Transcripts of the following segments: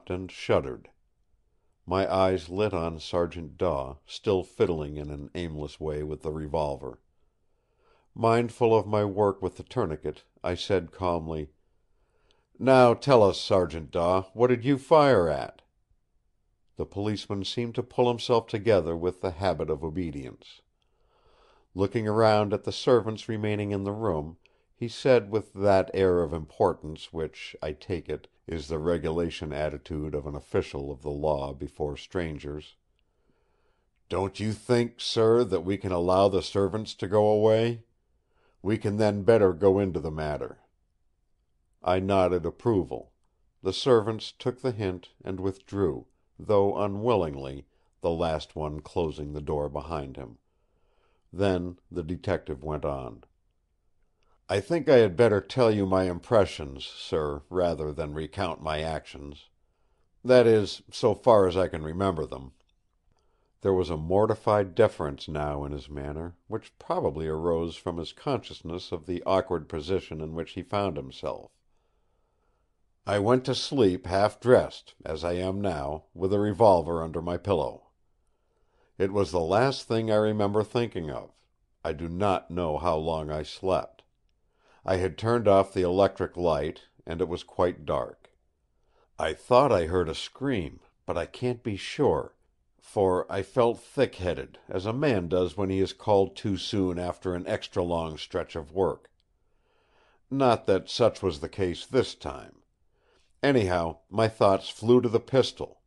stopped and shuddered. My eyes lit on Sergeant Daw, still fiddling in an aimless way with the revolver. Mindful of my work with the tourniquet, I said calmly: "Now tell us, Sergeant Daw, what did you fire at?" The policeman seemed to pull himself together with the habit of obedience. Looking around at the servants remaining in the room, he said with that air of importance which, I take it, is the regulation attitude of an official of the law before strangers: "Don't you think, sir, that we can allow the servants to go away? We can then better go into the matter." I nodded approval. The servants took the hint and withdrew, though unwillingly, the last one closing the door behind him. Then the detective went on: "I think I had better tell you my impressions, sir, rather than recount my actions. That is, so far as I can remember them." There was a mortified deference now in his manner, which probably arose from his consciousness of the awkward position in which he found himself. "I went to sleep half dressed, as I am now, with a revolver under my pillow. It was the last thing I remember thinking of. I do not know how long I slept. I had turned off the electric light, and it was quite dark. I thought I heard a scream, but I can't be sure, for I felt thick-headed, as a man does when he is called too soon after an extra long stretch of work. Not that such was the case this time. Anyhow, my thoughts flew to the pistol.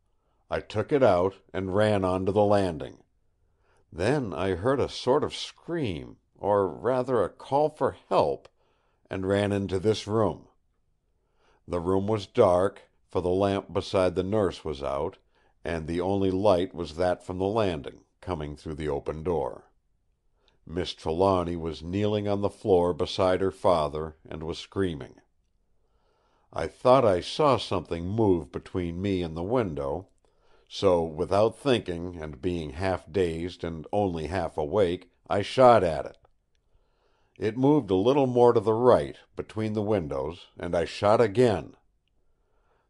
I took it out, and ran on to the landing. Then I heard a sort of scream, or rather a call for help, and ran into this room. The room was dark, for the lamp beside the nurse was out, and the only light was that from the landing, coming through the open door. Miss Trelawny was kneeling on the floor beside her father, and was screaming. I thought I saw something move between me and the window, so without thinking, and being half dazed and only half awake, I shot at it. It moved a little more to the right, between the windows, and I shot again.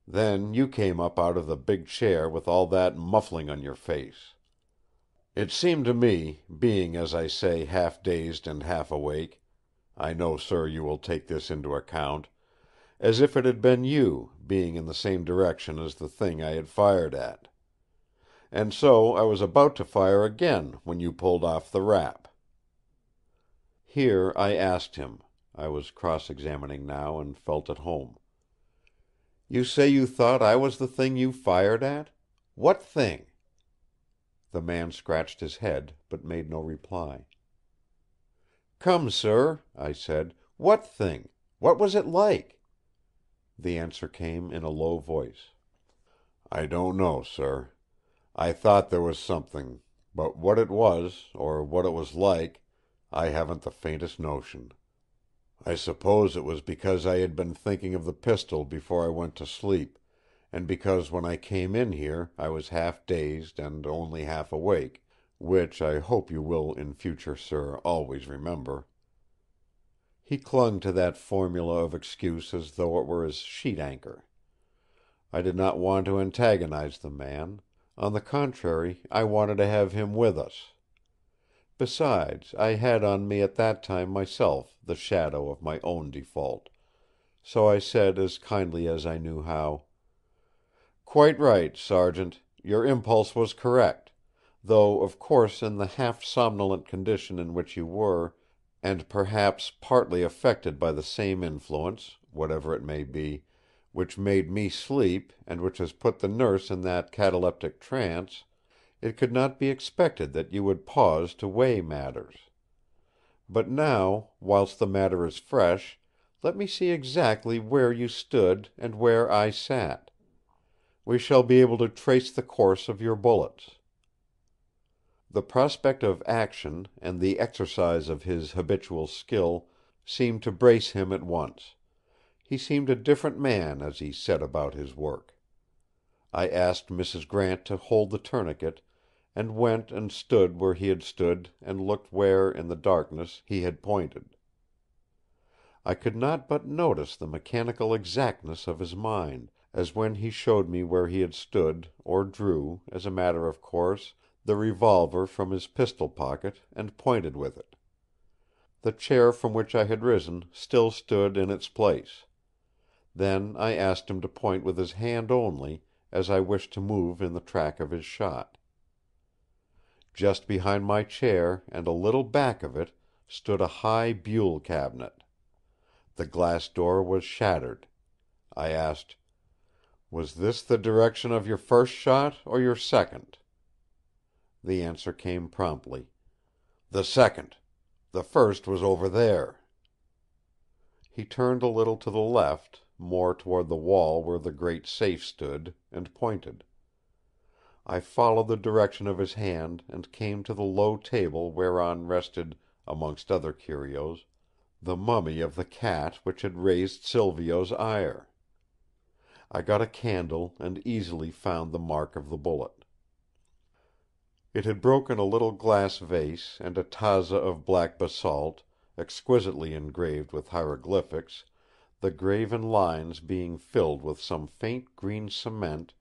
Then you came up out of the big chair with all that muffling on your face. It seemed to me, being as I say half dazed and half awake—I know, sir, you will take this into account—as if it had been you, being in the same direction as the thing I had fired at. And so I was about to fire again when you pulled off the wrap." Here I asked him. I was cross-examining now, and felt at home. "You say you thought I was the thing you fired at? What thing?" The man scratched his head, but made no reply. "Come, sir," I said, "what thing? What was it like?" The answer came in a low voice: "I don't know, sir. I thought there was something; but what it was, or what it was like, I haven't the faintest notion. I suppose it was because I had been thinking of the pistol before I went to sleep, and because when I came in here I was half dazed and only half awake, which I hope you will in future, sir, always remember." He clung to that formula of excuse as though it were his sheet anchor. I did not want to antagonize the man; on the contrary, I wanted to have him with us. Besides, I had on me at that time myself the shadow of my own default; so I said as kindly as I knew how: "Quite right, Sergeant. Your impulse was correct; though of course in the half somnolent condition in which you were, and perhaps partly affected by the same influence, whatever it may be, which made me sleep and which has put the nurse in that cataleptic trance, it could not be expected that you would pause to weigh matters. But now, whilst the matter is fresh, let me see exactly where you stood and where I sat. We shall be able to trace the course of your bullets." The prospect of action, and the exercise of his habitual skill, seemed to brace him at once. He seemed a different man as he set about his work. I asked Mrs. Grant to hold the tourniquet, and went and stood where he had stood and looked where, in the darkness, he had pointed. I could not but notice the mechanical exactness of his mind, as when he showed me where he had stood, or drew, as a matter of course, the revolver from his pistol pocket and pointed with it. The chair from which I had risen still stood in its place. Then I asked him to point with his hand only, as I wished to move in the track of his shot. Just behind my chair, and a little back of it, stood a high buhl cabinet. The glass door was shattered. I asked, "Was this the direction of your first shot, or your second?" The answer came promptly: "The second. The first was over there." He turned a little to the left, more toward the wall where the great safe stood, and pointed. I followed the direction of his hand and came to the low table whereon rested, amongst other curios, the mummy of the cat which had raised Silvio's ire. I got a candle and easily found the mark of the bullet. It had broken a little glass vase and a taza of black basalt, exquisitely engraved with hieroglyphics, the graven lines being filled with some faint green cement,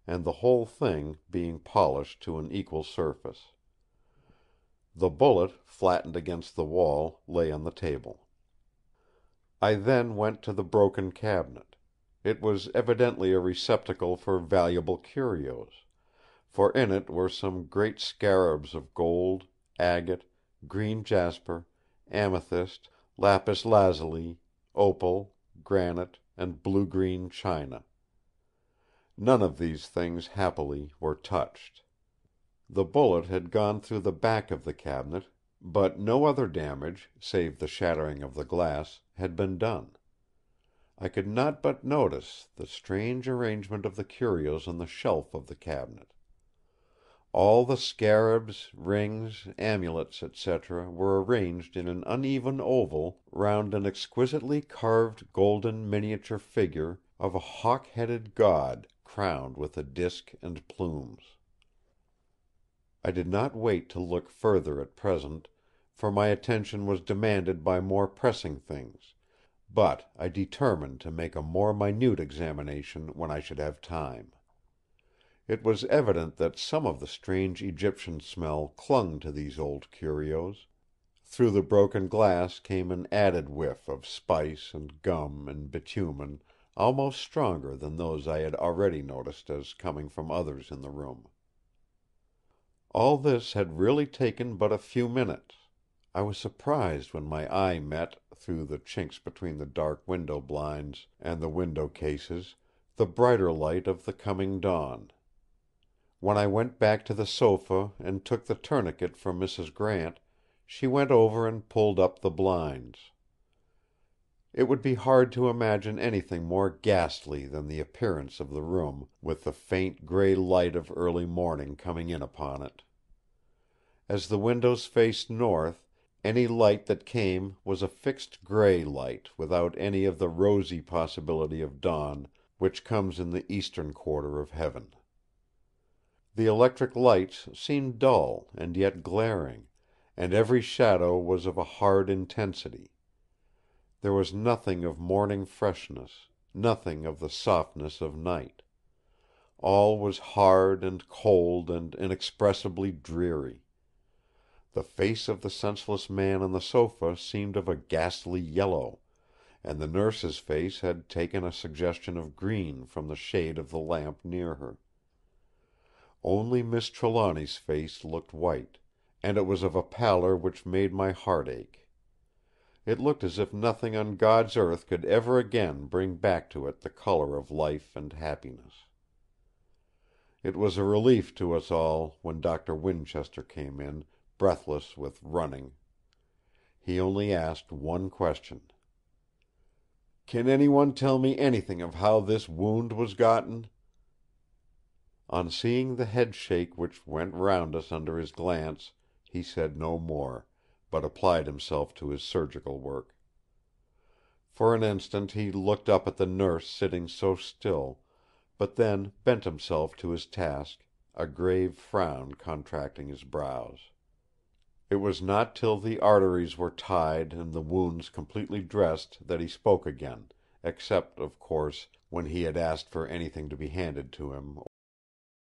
and the whole thing being polished to an equal surface. The bullet, flattened against the wall, lay on the table. I then went to the broken cabinet. It was evidently a receptacle for valuable curios, for in it were some great scarabs of gold, agate, green jasper, amethyst, lapis lazuli, opal, granite, and blue-green china. None of these things, happily, were touched. The bullet had gone through the back of the cabinet, but no other damage, save the shattering of the glass, had been done. I could not but notice the strange arrangement of the curios on the shelf of the cabinet. All the scarabs, rings, amulets, etc., were arranged in an uneven oval round an exquisitely carved golden miniature figure of a hawk-headed god crowned with a disk and plumes. I did not wait to look further at present, for my attention was demanded by more pressing things, but I determined to make a more minute examination when I should have time. It was evident that some of the strange Egyptian smell clung to these old curios. Through the broken glass came an added whiff of spice and gum and bitumen, almost stronger than those I had already noticed as coming from others in the room. All this had really taken but a few minutes. I was surprised when my eye met, through the chinks between the dark window blinds and the window cases, the brighter light of the coming dawn. When I went back to the sofa and took the tourniquet from Mrs. Grant, she went over and pulled up the blinds. It would be hard to imagine anything more ghastly than the appearance of the room, with the faint grey light of early morning coming in upon it. As the windows faced north, any light that came was a fixed grey light without any of the rosy possibility of dawn which comes in the eastern quarter of heaven. The electric lights seemed dull and yet glaring, and every shadow was of a hard intensity. There was nothing of morning freshness, nothing of the softness of night. All was hard and cold and inexpressibly dreary. The face of the senseless man on the sofa seemed of a ghastly yellow, and the nurse's face had taken a suggestion of green from the shade of the lamp near her. Only Miss Trelawny's face looked white, and it was of a pallor which made my heart ache. It looked as if nothing on God's earth could ever again bring back to it the colour of life and happiness. It was a relief to us all when Doctor Winchester came in, breathless with running. He only asked one question: "Can anyone tell me anything of how this wound was gotten?" On seeing the head-shake which went round us under his glance, he said no more, but applied himself to his surgical work. For an instant he looked up at the nurse sitting so still, but then bent himself to his task, a grave frown contracting his brows. It was not till the arteries were tied and the wounds completely dressed that he spoke again, except, of course, when he had asked for anything to be handed to him